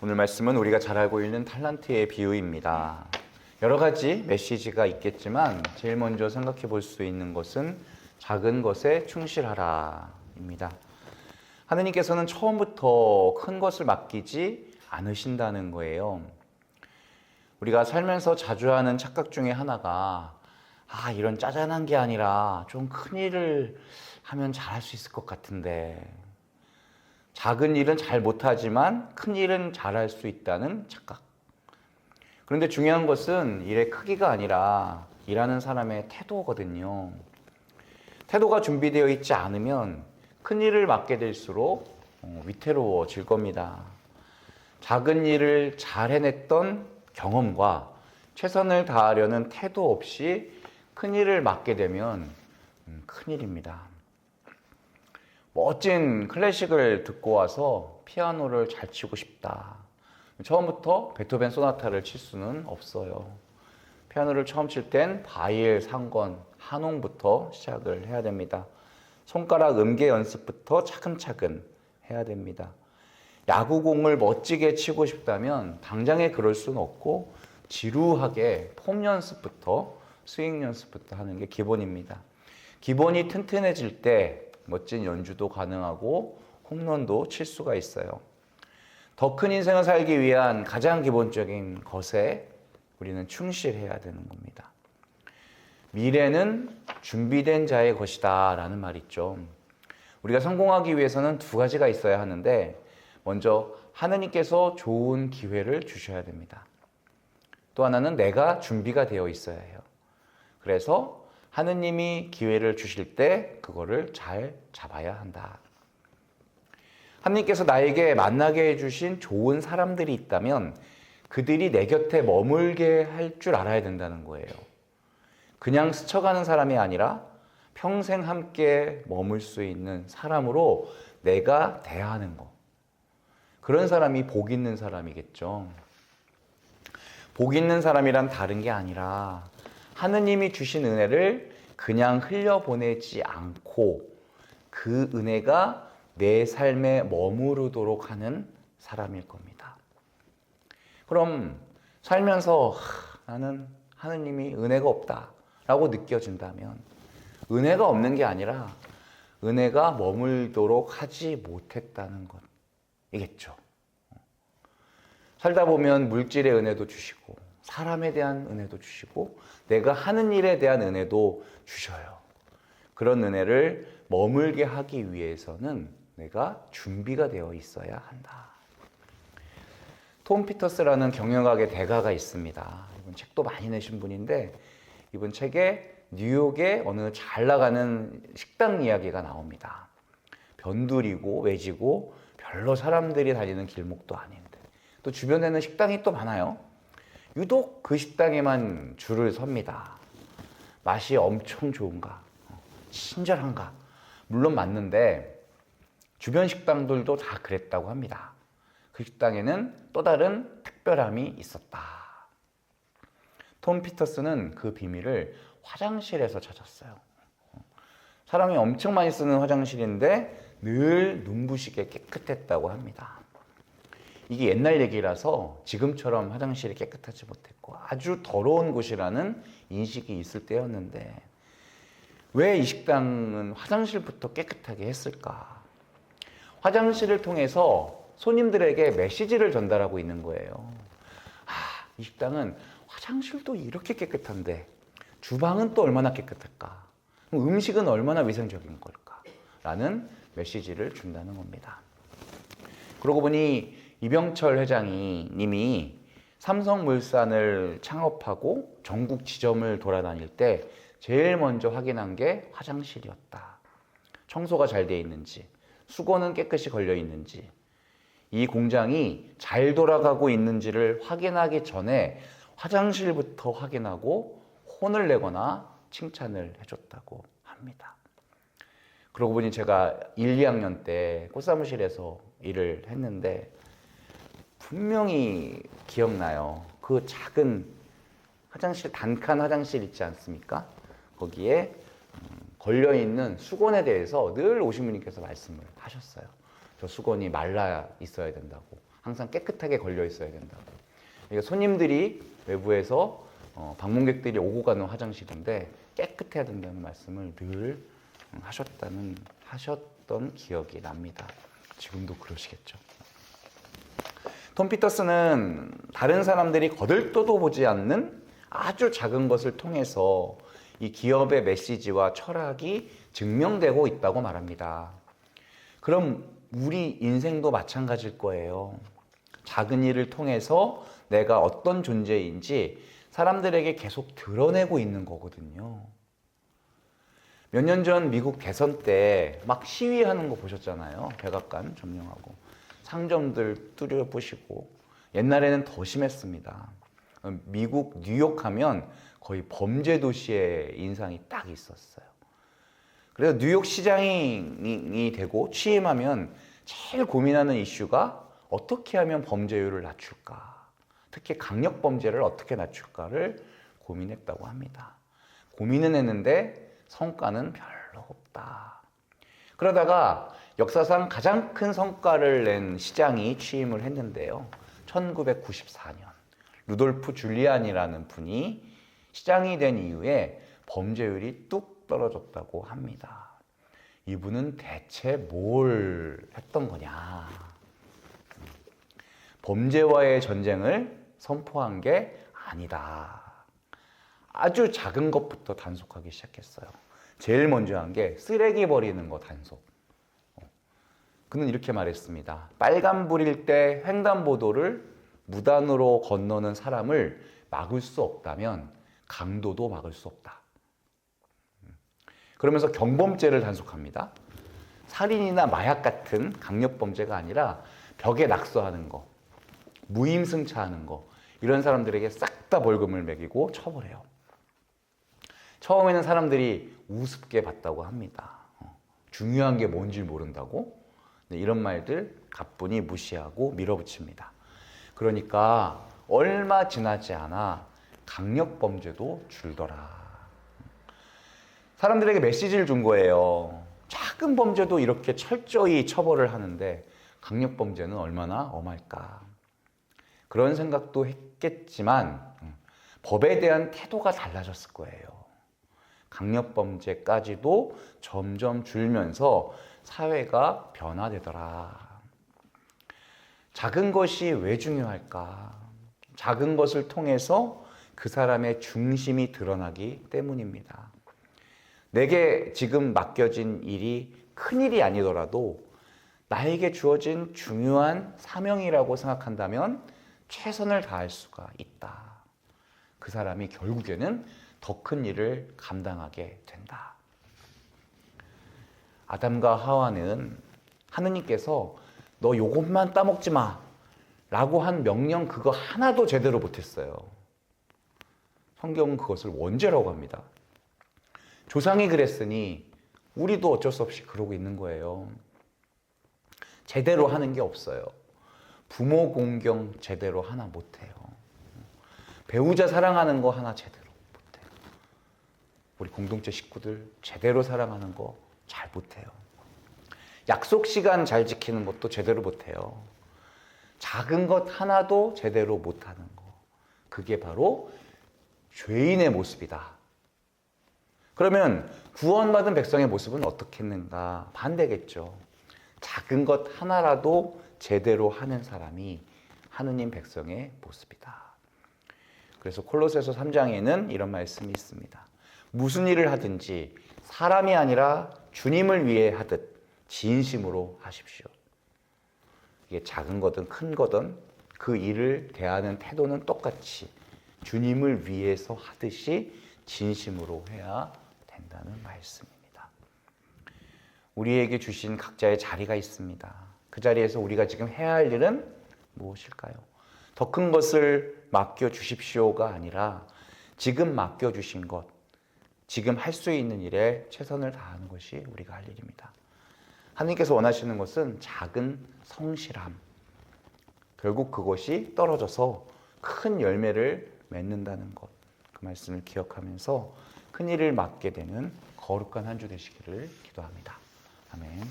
오늘 말씀은 우리가 잘 알고 있는 탤런트의 비유입니다. 여러 가지 메시지가 있겠지만 제일 먼저 생각해 볼 수 있는 것은 작은 것에 충실하라입니다. 하느님께서는 처음부터 큰 것을 맡기지 않으신다는 거예요. 우리가 살면서 자주 하는 착각 중에 하나가 이런 짜잘한 게 아니라 좀 큰 일을 하면 잘할 수 있을 것 같은데, 작은 일은 잘 못하지만 큰 일은 잘할 수 있다는 착각. 그런데 중요한 것은 일의 크기가 아니라 일하는 사람의 태도거든요. 태도가 준비되어 있지 않으면 큰 일을 맡게 될수록 위태로워질 겁니다. 작은 일을 잘 해냈던 경험과 최선을 다하려는 태도 없이 큰 일을 맡게 되면 큰일입니다. 멋진 클래식을 듣고 와서 피아노를 잘 치고 싶다. 처음부터 베토벤 소나타를 칠 수는 없어요. 피아노를 처음 칠 땐 바이엘, 상건, 한홍부터 시작을 해야 됩니다. 손가락 음계 연습부터 차근차근 해야 됩니다. 야구공을 멋지게 치고 싶다면 당장에 그럴 수는 없고 지루하게 폼 연습부터 스윙 연습부터 하는 게 기본입니다. 기본이 튼튼해질 때 멋진 연주도 가능하고 홈런도 칠 수가 있어요. 더 큰 인생을 살기 위한 가장 기본적인 것에 우리는 충실해야 되는 겁니다. 미래는 준비된 자의 것이다 라는 말 있죠. 우리가 성공하기 위해서는 두 가지가 있어야 하는데, 먼저 하느님께서 좋은 기회를 주셔야 됩니다. 또 하나는 내가 준비가 되어 있어야 해요. 그래서 하느님이 기회를 주실 때 그거를 잘 잡아야 한다. 하느님께서 나에게 만나게 해주신 좋은 사람들이 있다면 그들이 내 곁에 머물게 할 줄 알아야 된다는 거예요. 그냥 스쳐가는 사람이 아니라 평생 함께 머물 수 있는 사람으로 내가 대하는 거. 그런 사람이 복 있는 사람이겠죠. 복 있는 사람이란 다른 게 아니라 하느님이 주신 은혜를 그냥 흘려보내지 않고 그 은혜가 내 삶에 머무르도록 하는 사람일 겁니다. 그럼 살면서 나는 하느님이 은혜가 없다라고 느껴진다면 은혜가 없는 게 아니라 은혜가 머물도록 하지 못했다는 것이겠죠. 살다 보면 물질의 은혜도 주시고 사람에 대한 은혜도 주시고 내가 하는 일에 대한 은혜도 주셔요. 그런 은혜를 머물게 하기 위해서는 내가 준비가 되어 있어야 한다. 톰 피터스라는 경영학의 대가가 있습니다. 이분 책도 많이 내신 분인데 이분 책에 뉴욕의 어느 잘 나가는 식당 이야기가 나옵니다. 변두리고 외지고 별로 사람들이 다니는 길목도 아닌데 또 주변에는 식당이 또 많아요. 유독 그 식당에만 줄을 섭니다. 맛이 엄청 좋은가? 친절한가? 물론 맞는데 주변 식당들도 다 그랬다고 합니다. 그 식당에는 또 다른 특별함이 있었다. 톰 피터스는 그 비밀을 화장실에서 찾았어요. 사람이 엄청 많이 쓰는 화장실인데 늘 눈부시게 깨끗했다고 합니다. 이게 옛날 얘기라서 지금처럼 화장실이 깨끗하지 못했고 아주 더러운 곳이라는 인식이 있을 때였는데 왜 이 식당은 화장실부터 깨끗하게 했을까? 화장실을 통해서 손님들에게 메시지를 전달하고 있는 거예요. 이 식당은 화장실도 이렇게 깨끗한데 주방은 또 얼마나 깨끗할까? 음식은 얼마나 위생적인 걸까? 라는 메시지를 준다는 겁니다. 그러고 보니 이병철 회장님이 삼성물산을 창업하고 전국 지점을 돌아다닐 때 제일 먼저 확인한 게 화장실이었다. 청소가 잘 되어 있는지, 수건은 깨끗이 걸려 있는지, 이 공장이 잘 돌아가고 있는지를 확인하기 전에 화장실부터 확인하고 혼을 내거나 칭찬을 해줬다고 합니다. 그러고 보니 제가 1, 2학년 때 꽃사무실에서 일을 했는데 분명히 기억나요. 그 작은 화장실, 단칸 화장실 있지 않습니까? 거기에 걸려있는 수건에 대해서 늘 오신 분님께서 말씀을 하셨어요. 저 수건이 말라 있어야 된다고. 항상 깨끗하게 걸려 있어야 된다고. 그러니까 손님들이 외부에서 방문객들이 오고 가는 화장실인데 깨끗해야 된다는 말씀을 늘 하셨던 기억이 납니다. 지금도 그러시겠죠. 톰 피터스는 다른 사람들이 거들떠도 보지 않는 아주 작은 것을 통해서 이 기업의 메시지와 철학이 증명되고 있다고 말합니다. 그럼 우리 인생도 마찬가지일 거예요. 작은 일을 통해서 내가 어떤 존재인지 사람들에게 계속 드러내고 있는 거거든요. 몇 년 전 미국 대선 때 막 시위하는 거 보셨잖아요. 백악관 점령하고 상점들 뚫어부시고. 옛날에는 더 심했습니다. 미국 뉴욕 하면 거의 범죄 도시의 인상이 딱 있었어요. 그래서 뉴욕 시장이 되고 취임하면 제일 고민하는 이슈가 어떻게 하면 범죄율을 낮출까, 특히 강력범죄를 어떻게 낮출까를 고민했다고 합니다. 고민은 했는데 성과는 별로 없다. 그러다가 역사상 가장 큰 성과를 낸 시장이 취임을 했는데요. 1994년 루돌프 줄리안이라는 분이 시장이 된 이후에 범죄율이 뚝 떨어졌다고 합니다. 이분은 대체 뭘 했던 거냐? 범죄와의 전쟁을 선포한 게 아니다. 아주 작은 것부터 단속하기 시작했어요. 제일 먼저 한 게 쓰레기 버리는 거 단속. 그는 이렇게 말했습니다. 빨간불일 때 횡단보도를 무단으로 건너는 사람을 막을 수 없다면 강도도 막을 수 없다. 그러면서 경범죄를 단속합니다. 살인이나 마약 같은 강력범죄가 아니라 벽에 낙서하는 거, 무임승차하는 거, 이런 사람들에게 싹 다 벌금을 매기고 처벌해요. 처음에는 사람들이 우습게 봤다고 합니다. 중요한 게 뭔지 모른다고? 이런 말들 가뿐히 무시하고 밀어붙입니다. 그러니까 얼마 지나지 않아 강력범죄도 줄더라. 사람들에게 메시지를 준 거예요. 작은 범죄도 이렇게 철저히 처벌을 하는데 강력범죄는 얼마나 엄할까. 그런 생각도 했겠지만 법에 대한 태도가 달라졌을 거예요. 강력범죄까지도 점점 줄면서 사회가 변화되더라. 작은 것이 왜 중요할까? 작은 것을 통해서 그 사람의 중심이 드러나기 때문입니다. 내게 지금 맡겨진 일이 큰일이 아니더라도 나에게 주어진 중요한 사명이라고 생각한다면 최선을 다할 수가 있다. 그 사람이 결국에는 더 큰 일을 감당하게 된다. 아담과 하와는 하느님께서 너 요것만 따먹지 마 라고 한 명령 그거 하나도 제대로 못했어요. 성경은 그것을 원죄라고 합니다. 조상이 그랬으니 우리도 어쩔 수 없이 그러고 있는 거예요. 제대로 하는 게 없어요. 부모 공경 제대로 하나 못해요. 배우자 사랑하는 거 하나 제대로 못해요. 우리 공동체 식구들 제대로 사랑하는 거 잘 못해요. 약속 시간 잘 지키는 것도 제대로 못해요. 작은 것 하나도 제대로 못하는 거. 그게 바로 죄인의 모습이다. 그러면 구원받은 백성의 모습은 어떻겠는가? 반대겠죠. 작은 것 하나라도 제대로 하는 사람이 하느님 백성의 모습이다. 그래서 콜로새서 3장에는 이런 말씀이 있습니다. 무슨 일을 하든지 사람이 아니라 주님을 위해 하듯 진심으로 하십시오. 이게 작은 거든 큰 거든 그 일을 대하는 태도는 똑같이 주님을 위해서 하듯이 진심으로 해야 된다는 말씀입니다. 우리에게 주신 각자의 자리가 있습니다. 그 자리에서 우리가 지금 해야 할 일은 무엇일까요? 더 큰 것을 맡겨주십시오가 아니라 지금 맡겨주신 것, 지금 할 수 있는 일에 최선을 다하는 것이 우리가 할 일입니다. 하나님께서 원하시는 것은 작은 성실함. 결국 그것이 떨어져서 큰 열매를 맺는다는 것. 그 말씀을 기억하면서 큰 일을 맡게 되는 거룩한 한 주 되시기를 기도합니다. 아멘.